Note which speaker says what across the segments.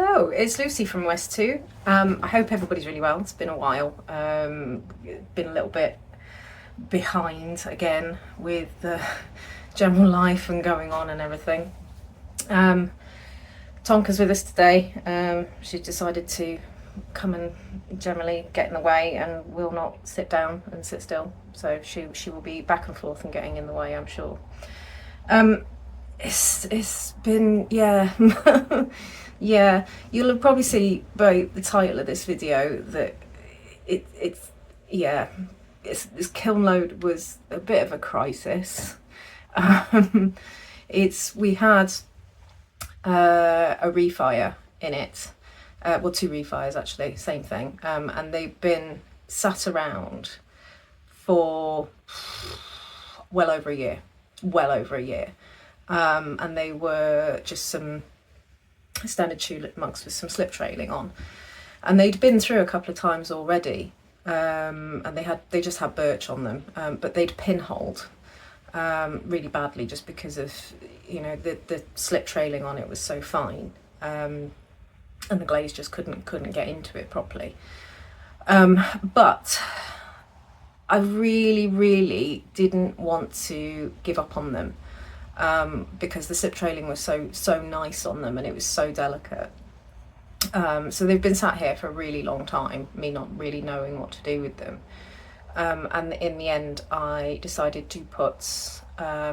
Speaker 1: Hello, it's Lucy from West 2. I hope everybody's really well. It's been a while. Been a little bit behind again with the general life and going on and everything. Tonka's with us today. She decided to come and generally get in the way and will not sit down and sit still. So she will be back and forth and getting in the way, I'm sure. It's been, yeah. Yeah, you'll probably see by the title of this video that this kiln load was a bit of a crisis. We had a refire in it, well, two refires actually, same thing, and they've been sat around for well over a year, and they were just some standard tulip mugs with some slip trailing on, and they'd been through a couple of times already, and they just had birch on them, but they'd pinholed really badly just because of, you know, the slip trailing on it was so fine, and the glaze just couldn't get into it properly. But I really didn't want to give up on them, because the slip trailing was so nice on them and it was so delicate. So they've been sat here for a really long time, me not really knowing what to do with them. And in the end, I decided to put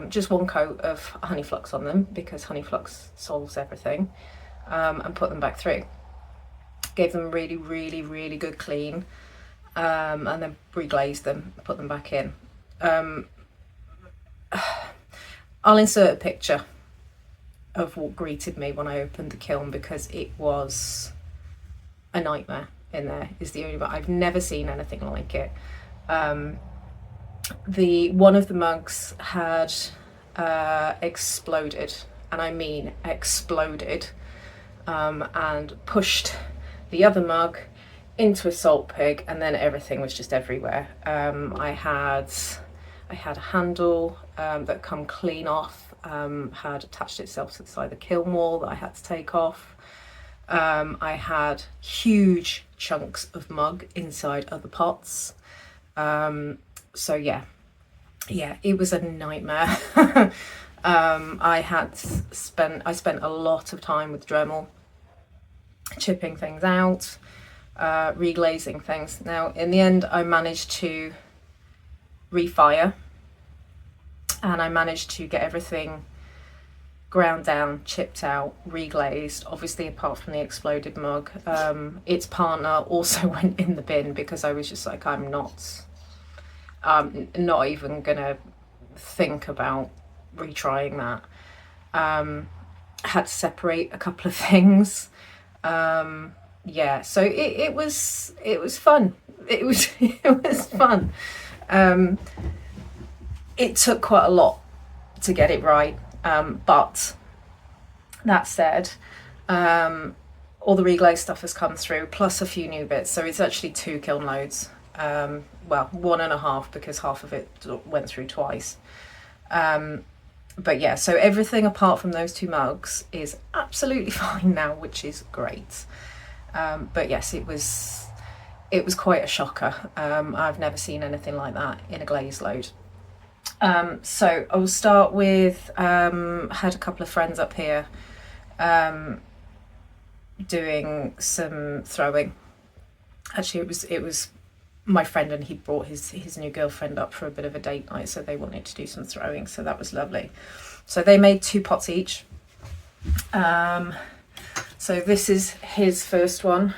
Speaker 1: just one coat of honey flux on them, because honey flux solves everything, and put them back through. Gave them a really good clean, and then reglazed them, put them back in. I'll insert a picture of what greeted me when I opened the kiln, because it was a nightmare in there, is the only way. I've never seen anything like it. One of the mugs had exploded, and I mean exploded, and pushed the other mug into a salt pig, and then everything was just everywhere. I had a handle that come clean off, had attached itself to the side of the kiln wall that I had to take off. I had huge chunks of mug inside other pots. So yeah, it was a nightmare. I spent a lot of time with Dremel, chipping things out, reglazing things. Now in the end I managed to refire, and I managed to get everything ground down, chipped out, reglazed, obviously apart from the exploded mug. Its partner also went in the bin, because I was just like, I'm not even gonna think about retrying that. Had to separate a couple of things. Yeah, so it was fun. It was fun. It took quite a lot to get it right, but that said, all the reglaze stuff has come through, plus a few new bits, so it's actually 2 kiln loads. Well, 1.5, because half of it went through twice. But yeah, so everything apart from those 2 mugs is absolutely fine now, which is great. But yes, it was quite a shocker. I've never seen anything like that in a glaze load. So I'll start with, had a couple of friends up here doing some throwing. Actually, it was my friend, and he brought his new girlfriend up for a bit of a date night, so they wanted to do some throwing, so that was lovely. So they made 2 pots each. So this is his first one.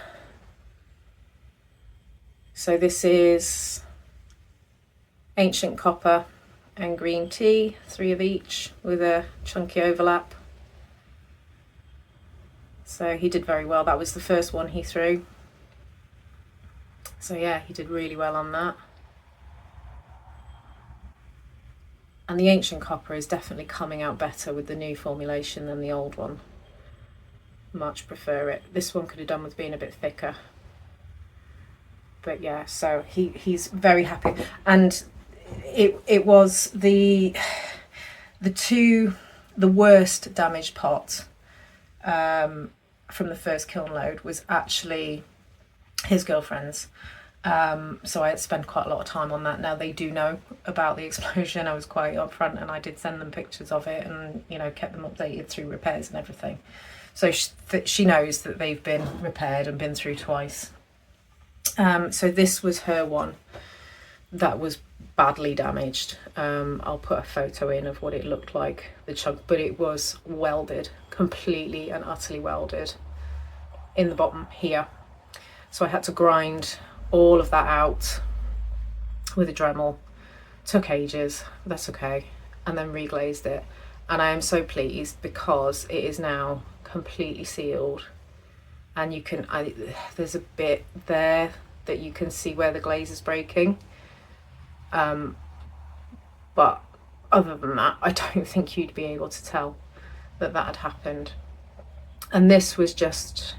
Speaker 1: So this is ancient copper and green tea, 3 of each, with a chunky overlap. So he did very well. That was the first one he threw. So yeah, he did really well on that. And the ancient copper is definitely coming out better with the new formulation than the old one. Much prefer it. This one could have done with being a bit thicker. But yeah, so he's very happy. And it was the worst damaged pot from the first kiln load was actually his girlfriend's. So I spent quite a lot of time on that. Now they do know about the explosion. I was quite upfront and I did send them pictures of it and, you know, kept them updated through repairs and everything. So she knows that they've been repaired and been through twice. So this was her one that was badly damaged. I'll put a photo in of what it looked like, the chunk, but it was welded, completely and utterly welded in the bottom here. So I had to grind all of that out with a Dremel. Took ages, but that's okay. And then reglazed it. And I am so pleased because it is now completely sealed. And you can, there's a bit there that you can see where the glaze is breaking. But other than that, I don't think you'd be able to tell that that had happened. And this was just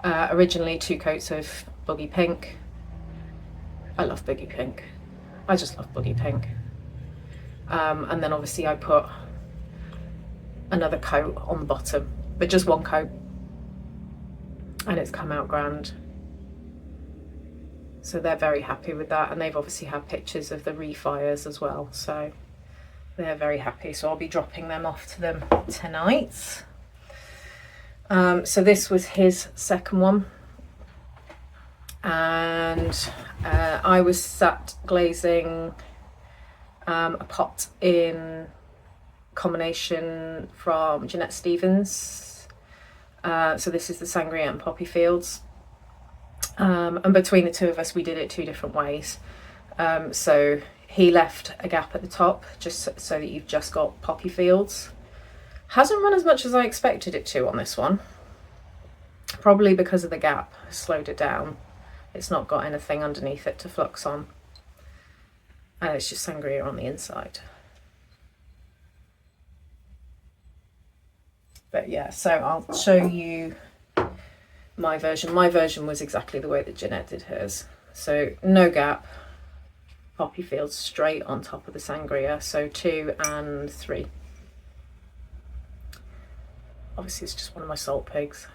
Speaker 1: originally 2 coats of buggy pink. I love buggy pink. I just love buggy pink. And then obviously I put another coat on the bottom, but just 1 coat. And it's come out grand. So they're very happy with that, and they've obviously had pictures of the refires as well, so they're very happy. So I'll be dropping them off to them tonight. So this was his second one, and I was sat glazing a pot in combination from Jeanette Stevens. So this is the Sangria and Poppy Fields. And between the two of us, we did it 2 different ways. So he left a gap at the top just so that you've just got poppy fields. Hasn't run as much as I expected it to on this one. Probably because of the gap, I slowed it down. It's not got anything underneath it to flux on. And it's just sangria on the inside. But yeah, so I'll show you my version. My version was exactly the way that Jeanette did hers. So no gap, poppy fields straight on top of the sangria. So 2 and 3. Obviously it's just one of my salt pigs.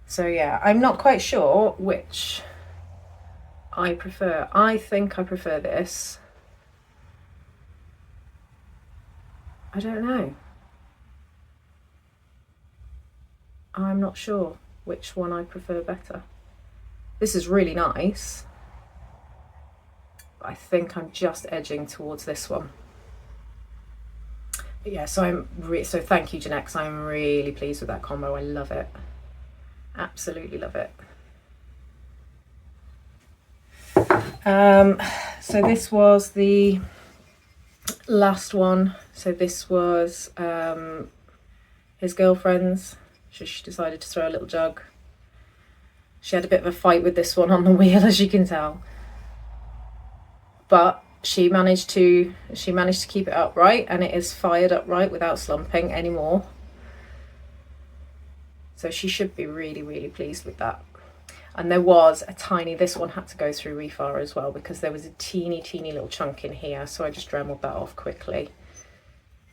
Speaker 1: So yeah, I'm not quite sure which I prefer. I think I prefer this. I don't know. I'm not sure which one I prefer better. This is really nice. But I think I'm just edging towards this one. But yeah, so so thank you, Jeanette, 'cause I'm really pleased with that combo. I love it. Absolutely love it. So this was the last one. So this was his girlfriend's. So she decided to throw a little jug. She had a bit of a fight with this one on the wheel, as you can tell. But she managed to keep it upright, and it is fired upright without slumping anymore. So she should be really, really pleased with that. And there was a tiny, this one had to go through refire as well because there was a teeny little chunk in here. So I just dremeled that off quickly.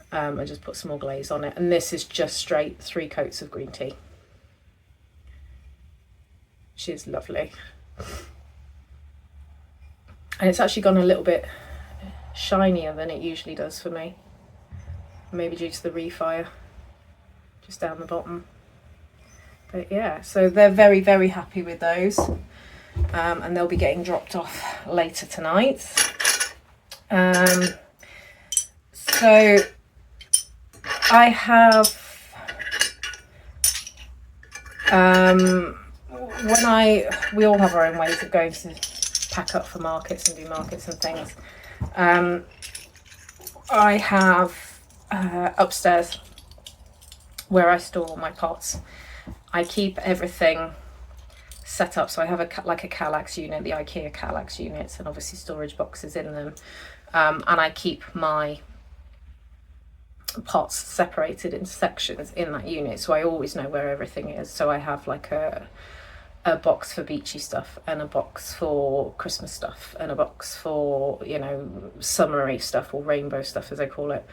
Speaker 1: I just put some more glaze on it. And this is just straight 3 coats of green tea. She's lovely. And it's actually gone a little bit shinier than it usually does for me. Maybe due to the refire, just down the bottom. But yeah, so they're very, very happy with those. And they'll be getting dropped off later tonight. So I have, we all have our own ways of going to pack up for markets and do markets and things. I have upstairs where I store all my pots. I keep everything set up, so I have like a Kallax unit, the IKEA Kallax units, and obviously storage boxes in them. And I keep my pots separated into sections in that unit, so I always know where everything is. So I have like a box for beachy stuff, and a box for Christmas stuff, and a box for, you know, summery stuff, or rainbow stuff as I call it.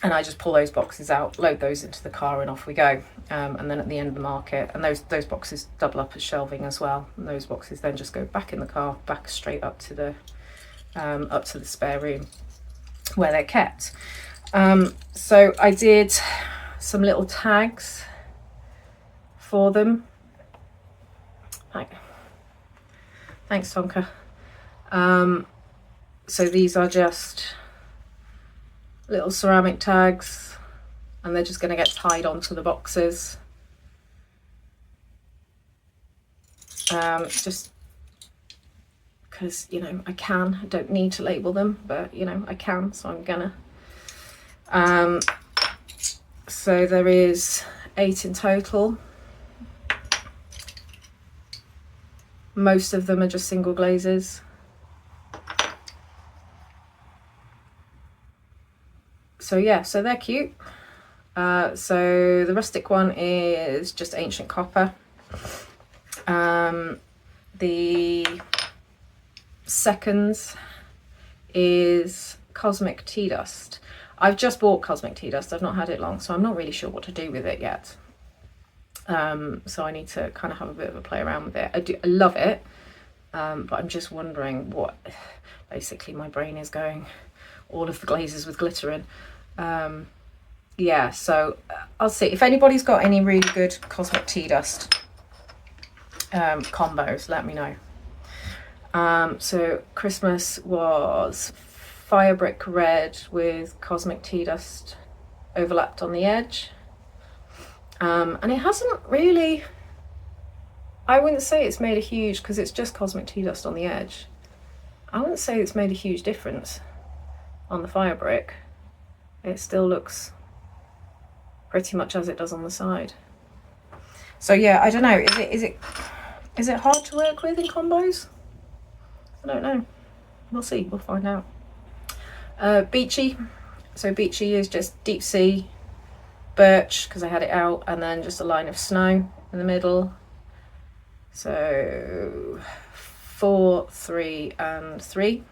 Speaker 1: and I just pull those boxes out, load those into the car, and off we go. And then at the end of the market, and those boxes double up as shelving as well, and those boxes then just go back in the car, back straight up to the spare room where they're kept. So I did some little tags for them. Thanks, Tonka. So these are just little ceramic tags, and they're just going to get tied onto the boxes. Just because, you know, I don't need to label them, but, you know, I can, so I'm gonna. So there is 8 in total. Most of them are just single glazes. So yeah, so they're cute. So the rustic one is just ancient copper. The second is cosmic tea dust. I've just bought cosmic tea dust. I've not had it long, so I'm not really sure what to do with it yet. So I need to kind of have a bit of a play around with it. I love it, but I'm just wondering what, basically my brain is going, all of the glazes with glitter in. Yeah, so I'll see. If anybody's got any really good cosmic tea dust combos, let me know. So Christmas was fire brick red with cosmic tea dust overlapped on the edge. And it hasn't really, I wouldn't say it's made a huge, because it's just cosmic tea dust on the edge. I wouldn't say it's made a huge difference on the fire brick. It still looks pretty much as it does on the side. So yeah, I don't know, is it hard to work with in combos? I don't know. We'll see, we'll find out. Beachy. So beachy is just deep sea birch, because I had it out, and then just a line of snow in the middle. So 4, 3 and 3.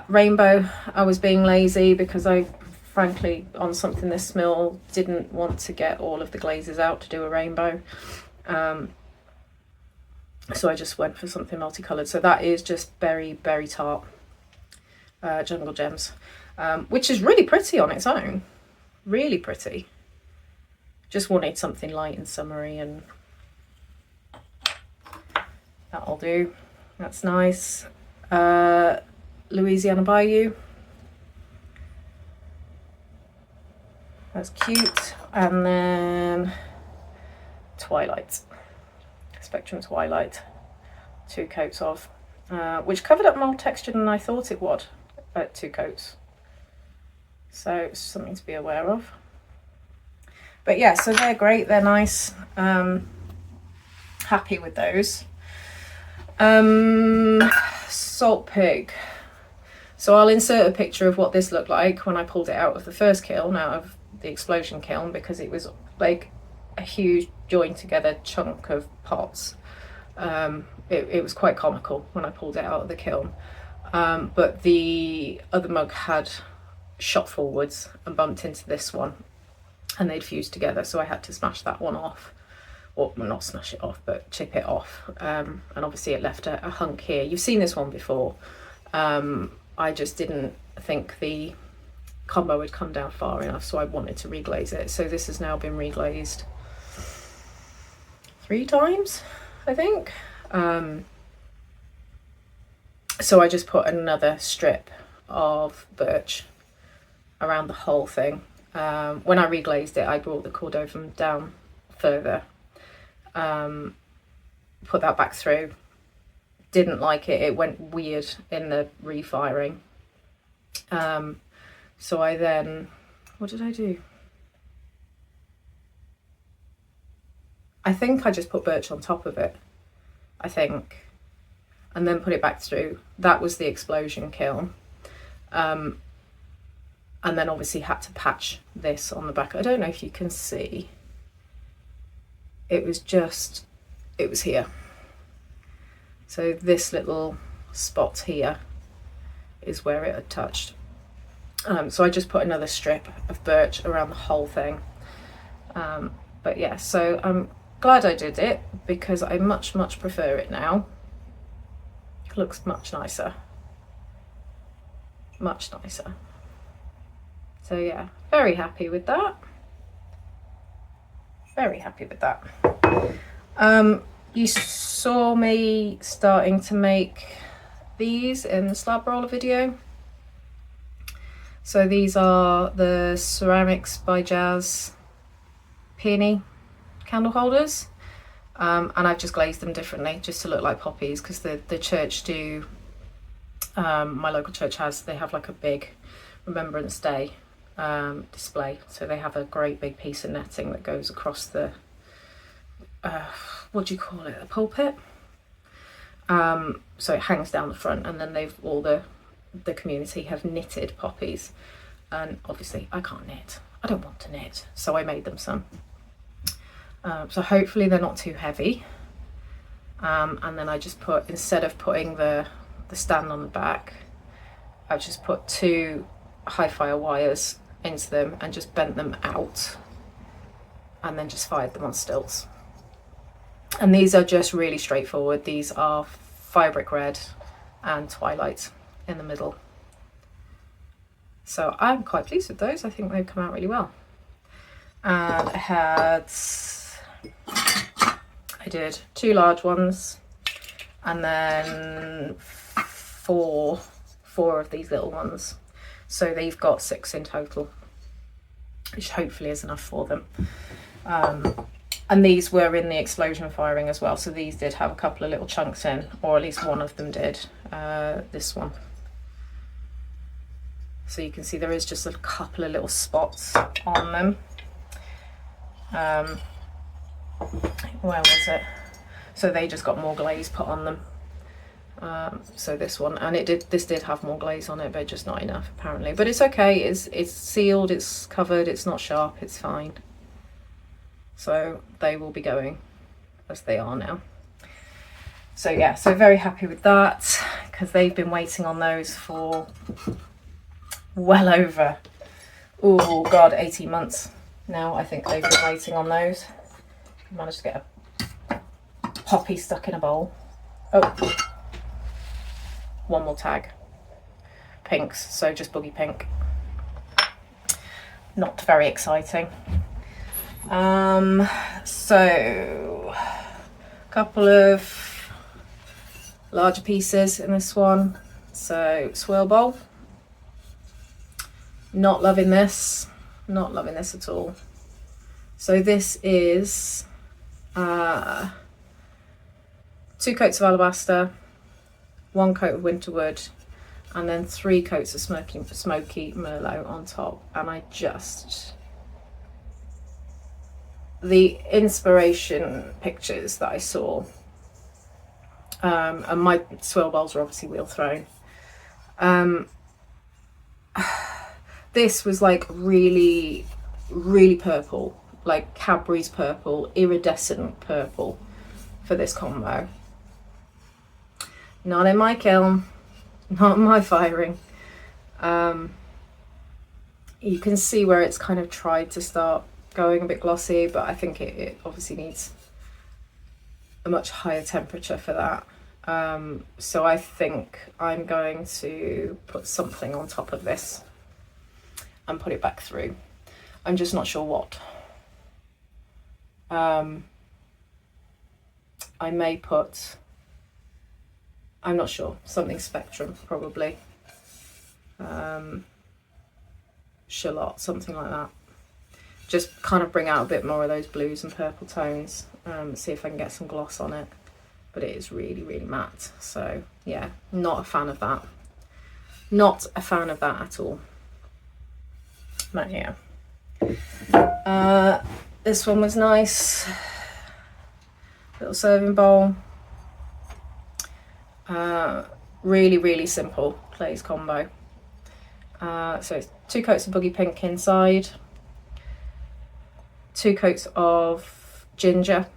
Speaker 1: Rainbow, I was being lazy because I frankly, on something this small, didn't want to get all of the glazes out to do a rainbow. So I just went for something multicolored. So that is just berry tart jungle gems, which is really pretty on its own, really pretty. Just wanted something light and summery, and that'll do. That's nice. Louisiana Bayou, that's cute. And then Twilight, Spectrum Twilight, 2 coats of, which covered up more texture than I thought it would at 2 coats. So something to be aware of. But yeah, so they're great, they're nice. Happy with those. Salt pig. So I'll insert a picture of what this looked like when I pulled it out of the first kiln, out of the explosion kiln, because it was like a huge joined together chunk of pots. It was quite comical when I pulled it out of the kiln. But the other mug had shot forwards and bumped into this one, and they'd fused together, so I had to smash that one off. Or well, not smash it off, but chip it off. And obviously it left a hunk here. You've seen this one before. I just didn't think the combo would come down far enough, so I wanted to reglaze it. So this has now been reglazed 3 times, I think. So I just put another strip of birch around the whole thing. When I reglazed it, I brought the Cordova down further, put that back through. Didn't like it, it went weird in the refiring. So I then, what did I do? I think I just put birch on top of it, I think, and then put it back through. That was the explosion kiln. And then obviously had to patch this on the back. I don't know if you can see. It was here. So this little spot here is where it had touched. So I just put another strip of birch around the whole thing. But yeah, so I'm glad I did it because I much prefer it now. It looks much nicer. Much nicer. So yeah, very happy with that. Very happy with that. You saw me starting to make these in the slab roller video. So these are the Ceramics by Jazz peony candle holders, and I've just glazed them differently just to look like poppies, because the church do, my local church they have like a big Remembrance Day display, so they have a great big piece of netting that goes across the what do you call it, a pulpit, so it hangs down the front, and then all the community have knitted poppies, and obviously I can't knit, I don't want to knit, so I made them some. So hopefully they're not too heavy, and then I just put, instead of putting the stand on the back, I've just put 2 high fire wires into them and just bent them out, and then just fired them on stilts. And these are just really straightforward. These are Firebrick Red and Twilight in the middle. So I'm quite pleased with those. I think they've come out really well. And I did 2 large ones, and then four of these little ones. So they've got 6 in total, which hopefully is enough for them. And these were in the explosion firing as well, so these did have a couple of little chunks in, or at least one of them did, this one. So you can see there is just a couple of little spots on them. Where was it? So they just got more glaze put on them. So this one, and this did have more glaze on it, but just not enough apparently. But it's okay, it's sealed, it's covered, it's not sharp, it's fine. So they will be going as they are now. So yeah, so very happy with that, because they've been waiting on those for well over, oh god, 18 months now. I think they've been waiting on those. Managed to get a poppy stuck in a bowl. Oh, one more tag. Pinks, so just boogie pink. Not very exciting. So a couple of larger pieces in this one. So swirl bowl. Not loving this at all. So this is 2 coats of alabaster, 1 coat of winterwood, and then 3 coats of smoky merlot on top. And the inspiration pictures that I saw, and my swirl bowls are obviously wheel thrown. This was like really purple, like Cadbury's purple, iridescent purple for this combo. Not in my kiln, not in my firing. You can see where it's kind of tried to start going a bit glossy, but I think it obviously needs a much higher temperature for that. So I think I'm going to put something on top of this and put it back through. I'm just not sure what. I may put, I'm not sure, something Spectrum probably. Shallot, something like that. Just kind of bring out a bit more of those blues and purple tones. See if I can get some gloss on it. But it is really matte. So yeah, not a fan of that. Not a fan of that at all. But yeah. This one was nice. Little serving bowl. Really simple glaze combo. So it's 2 coats of boogie pink inside, 2 coats of ginger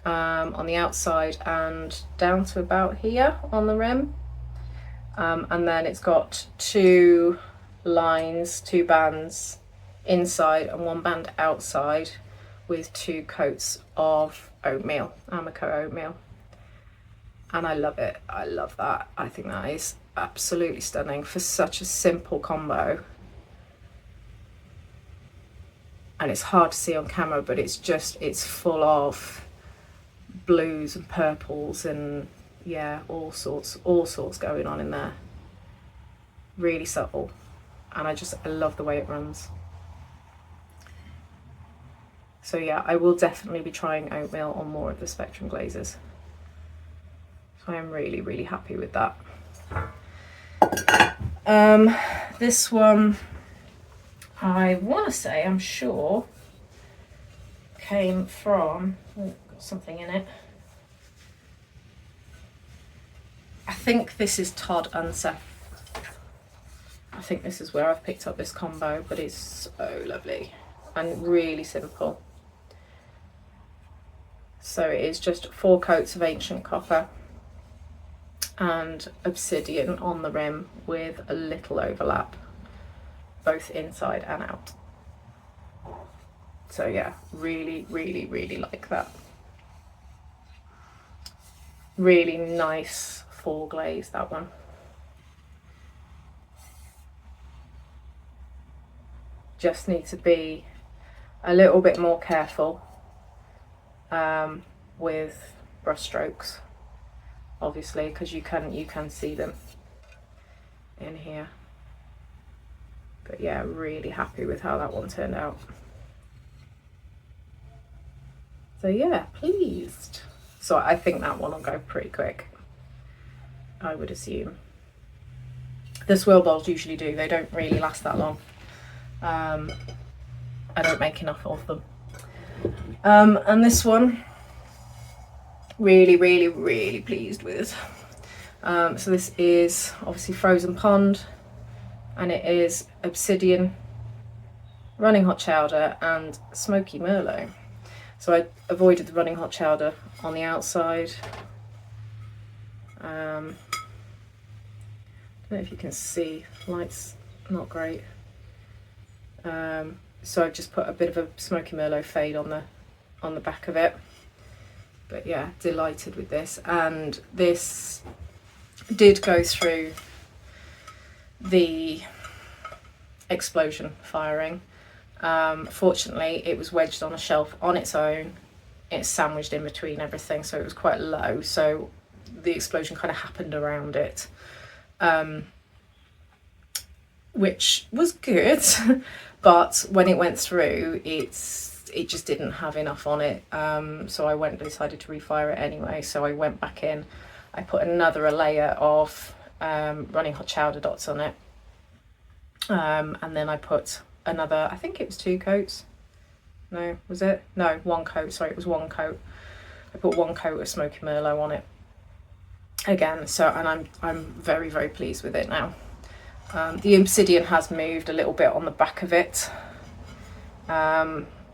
Speaker 1: on the outside and down to about here on the rim, and then it's got 2 lines, 2 bands inside and 1 band outside, with 2 coats of oatmeal, Amaco oatmeal. And I love it. I love that. I think that is absolutely stunning for such a simple combo. And it's hard to see on camera, but it's full of blues and purples and yeah, all sorts going on in there. Really subtle. And I love the way it runs. So yeah, I will definitely be trying oatmeal on more of the Spectrum glazes. So I am really, really happy with that. This one, I want to say, I'm sure, came from, oh, got something in it. I think this is Todd Unseth. I think this is where I've picked up this combo, but it's so lovely and really simple. So it is just 4 coats of ancient copper and obsidian on the rim with a little overlap, both inside and out. So yeah, really, really, really like that. Really nice fall glaze, that one. Just need to be a little bit more careful with brush strokes, obviously, because you can see them in here. But yeah, really happy with how that one turned out. So yeah, pleased. So I think that one will go pretty quick, I would assume. The swirl bowls usually do, they don't really last that long. I don't make enough of them. And this one, really, really, really pleased with. So this is obviously Frozen Pond, and it is obsidian, running hot chowder and smoky merlot. So I avoided the running hot chowder on the outside. I don't know if you can see, light's not great. So I've just put a bit of a smoky merlot fade on the back of it. But yeah, delighted with this. And this did go through the explosion firing. Fortunately, it was wedged on a shelf on its own. It's sandwiched in between everything, so it was quite low. So the explosion kind of happened around it, which was good. But when it went through, it just didn't have enough on it. So I decided to refire it anyway. So I went back in, I put another layer of running hot chowder dots on it. And then I put another, I think it was 2 coats. No, was it? No, 1 coat. Sorry, it was 1 coat. I put 1 coat of smoky merlot on it again. So, and I'm very, very pleased with it now. The obsidian has moved a little bit on the back of it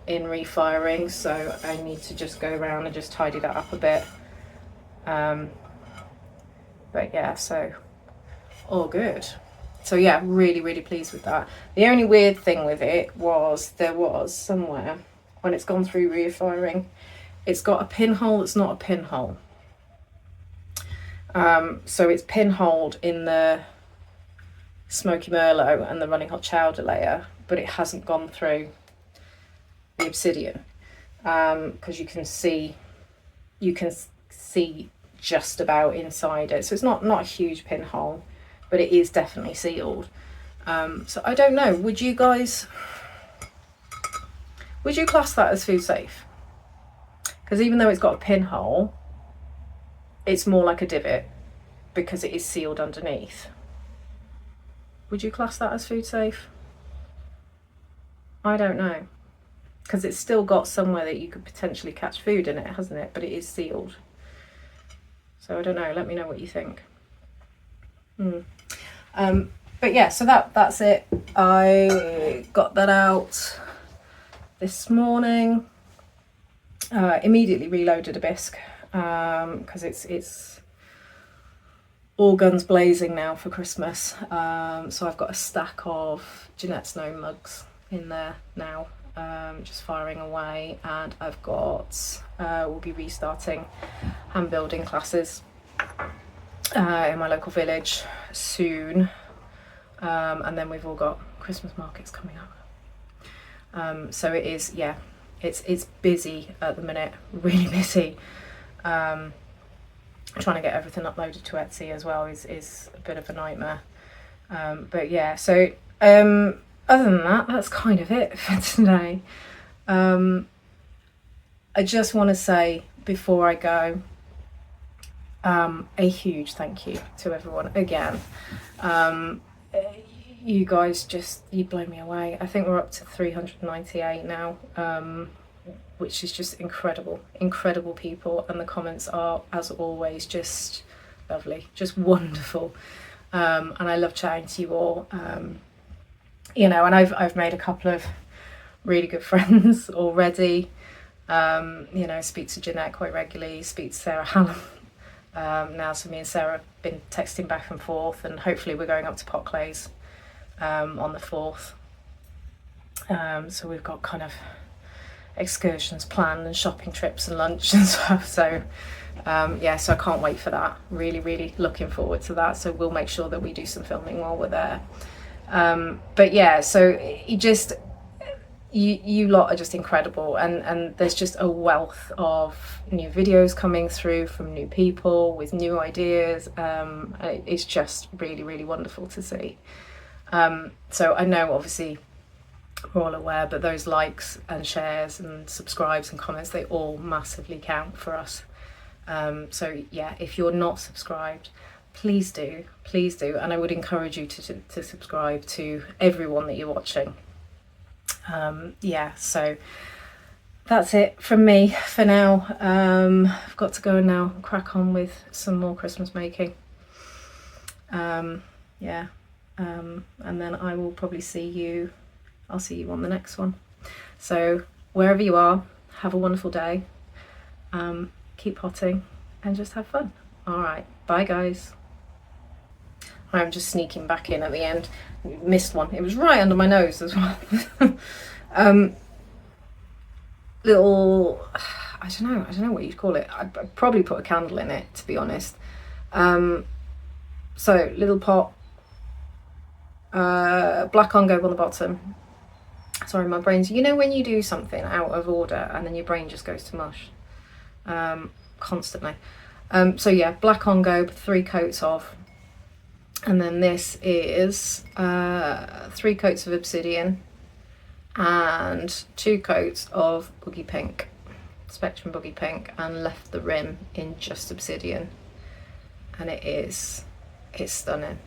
Speaker 1: in refiring, so I need to just go around and just tidy that up a bit. But yeah, so all good. So yeah, really, really pleased with that. The only weird thing with it was there was somewhere when it's gone through refiring, it's got a pinhole that's not a pinhole. So it's pinholed in the smoky merlot and the running hot chowder layer, but it hasn't gone through the obsidian, because you can see just about inside it. So it's not a huge pinhole, but it is definitely sealed. So I don't know, would you class that as food safe? Because even though it's got a pinhole, it's more like a divot because it is sealed underneath. Would you class that as food safe? I don't know, because it's still got somewhere that you could potentially catch food in it, hasn't it? But it is sealed. So I don't know, let me know what you think. But yeah, so that's it. I got that out this morning. Immediately reloaded a bisque, because it's all guns blazing now for Christmas. So I've got a stack of Jeanette's Gnome mugs in there now, just firing away, and I've got we'll be restarting hand building classes in my local village soon, and then we've all got Christmas markets coming up. So it is, yeah, it's busy at the minute, really busy. Trying to get everything uploaded to Etsy as well is a bit of a nightmare. But yeah, so other than that, that's kind of it for today. I just want to say before I go, a huge thank you to everyone again. You guys you blow me away. I think we're up to 398 now, which is just incredible people, and the comments are, as always, just lovely, just wonderful. And I love chatting to you all. You know, and I've made a couple of really good friends already. You know, speak to Jeanette quite regularly, speak to Sarah Hallam. Now, so me and Sarah have been texting back and forth, and hopefully we're going up to Pot Glaze on the 4th. So we've got kind of excursions planned and shopping trips and lunch and stuff. So yeah, so I can't wait for that. Really looking forward to that. So we'll make sure that we do some filming while we're there. But yeah, so you lot are just incredible, and there's just a wealth of new videos coming through from new people with new ideas. It's just really wonderful to see. So I know obviously we're all aware, but those likes and shares and subscribes and comments, they all massively count for us. So yeah, if you're not subscribed, please do, and I would encourage you to subscribe to everyone that you're watching. Yeah, so that's it from me for now. I've got to go now crack on with some more Christmas making. Yeah, and then I will probably I'll see you on the next one. So wherever you are, have a wonderful day. Keep potting and just have fun. All right, bye guys. I'm just sneaking back in at the end. Missed one. It was right under my nose as well. Little, I don't know what you'd call it. I'd probably put a candle in it, to be honest. So little pot, black ongo on the bottom. Sorry, my brain's, you know when you do something out of order and then your brain just goes to mush constantly. So yeah, black ongo, 3 coats of. And then this is 3 coats of obsidian and 2 coats of boogie pink, Spectrum boogie pink, and left the rim in just obsidian. And it's stunning,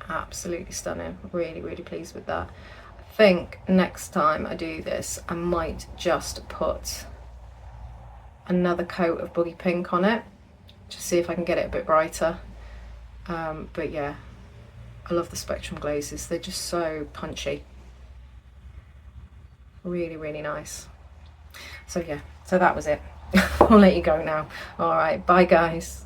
Speaker 1: absolutely stunning. Really pleased with that. I think next time I do this, I might just put another coat of boogie pink on it, just see if I can get it a bit brighter. But yeah, I love the Spectrum glazes. They're just so punchy. Really nice. So yeah, so that was it. I'll let you go now. All right, bye guys.